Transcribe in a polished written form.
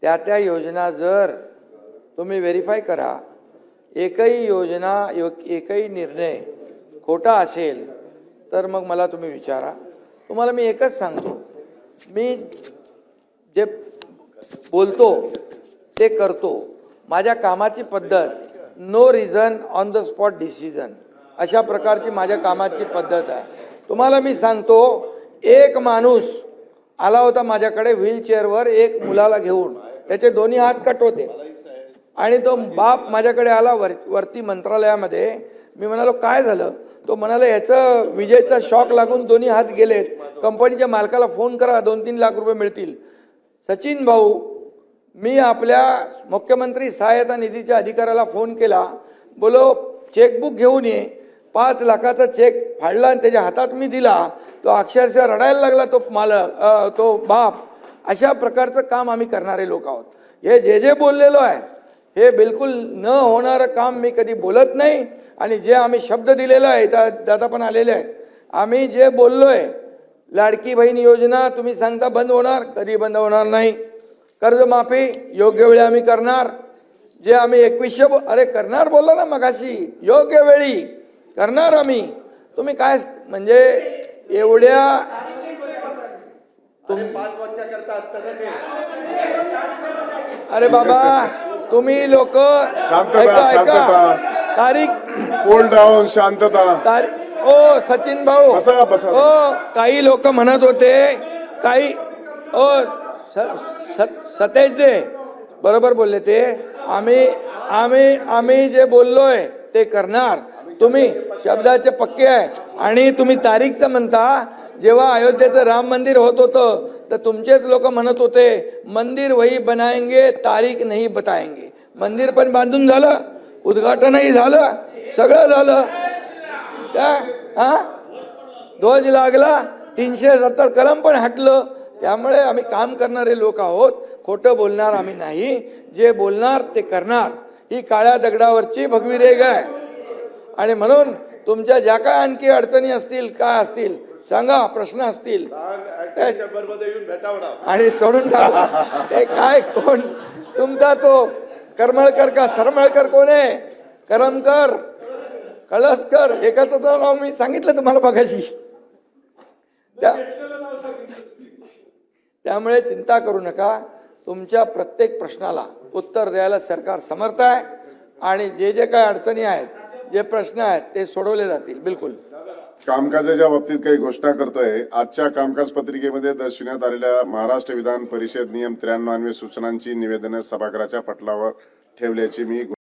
त्या योजना जर तुम्ही व्हेरीफाय करा, एकही योजना एकही निर्णय खोटा असेल तर मग मला तुम्ही विचारा। तुम्हाला मी एकच सांगतो, मी जे बोलतो ते करतो। माझ्या कामाची पद्धत no reason on the spot decision अशा प्रकारची माझ्या कामाची पद्धत आहे। तुम्हाला मी सांगतो, एक माणूस आला होता माझ्याकडे व्हीलचेअरवर एक मुलाला घेऊन, त्याचे दोन्ही हात कट होते आणि तो बाप माझ्याकडे आला वरती मंत्रालयामध्ये। मी म्हणालो काय झालं? तो म्हणाला याचं विजेचा शॉक लागून दोन्ही हात गेलेत, कंपनीच्या मालकाला फोन करा 2-3 लाख रुपये मिळतील। सचिन भाऊ, मी आपल्या मुख्यमंत्री सहायता निधीच्या अधिकाऱ्याला फोन केला, बोलो चेकबुक घेऊन ये। 5 लाखाचा चेक फाडला आणि त्याच्या हातात मी दिला, तो अक्षरशः रडायला लागला तो मालक, तो बाप। अशा प्रकारचं काम आम्ही करणारे लोक आहोत। हे जे बोललेलो आहे हे बिलकुल न होणारं काम मी कधी बोलत नाही आणि जे आम्ही शब्द दिलेला आहे, दादा पण आलेले आहेत, आम्ही जे बोललोय लाडकी बहीण योजना तुम्ही सांगता बंद होणार, कधी बंद होणार नाही। कर्जमाफी योग्य वेळी आम्ही करणार, जे आम्ही 2100 अरे करणार बोललो ना मगाशी, योग्य वेळी करणार आम्ही। तुम्ही काय म्हणजे एवढ्या 5 वर्षाकरता असतं ना ते। अरे बाबा तुम्ही लोक शांतता, तारीख फोल्ड डाऊन, शांतता। ओ सचिन भाऊ, बसा बसा। ओ काही लोक म्हणत होते, काही ओ सतेज दे बरोबर बोलले ते, आम्ही जे बोललोय ते करणार। तुम्ही शब्दाचे पक्के आहे आणि तुम्ही तारीखचं म्हणता। जेव्हा अयोध्येचं राम मंदिर होत होतं तर तुमचेच लोक म्हणत होते मंदिर वही बनाएंगे तारीख नहीं बताएंगे। मंदिर पण बांधून झालं, उद्घाटनही झालं, सगळं झालं, ध्वज लागला, 370 कलम पण हटलं। त्यामुळे आम्ही काम करणारे लोक आहोत, खोटं बोलणार आम्ही नाही, जे बोलणार ते करणार। ही काळ्या दगडावरची भगवी रेघ आहे आणि म्हणून तुमच्या ज्या काय आणखी अडचणी असतील, काय असतील सांगा, प्रश्न असतील आणि सोडून टाका ते काय कोण तुमचा तो करमळकर का सरमळकर कोण आहे? करमकर, कळसकर, एकाचं नाव मी सांगितलं तुम्हाला बघायची। त्यामुळे चिंता करू नका, तुमच्या प्रत्येक प्रश्नाला उत्तर द्यायला सरकार समर्थ आहे आणि जे काय अडचणी आहेत, जे प्रश्न आहेत ते सोडवले जातील। बिलकुल कामकाजाच्या बाबतीत काही घोषणा करतोय। आजच्या कामकाज पत्रिकेमध्ये दर्शवण्यात आलेल्या महाराष्ट्र विधान परिषद नियम 93 सूचनांची निवेदने सभागृहाच्या पटलावर ठेवल्याची मी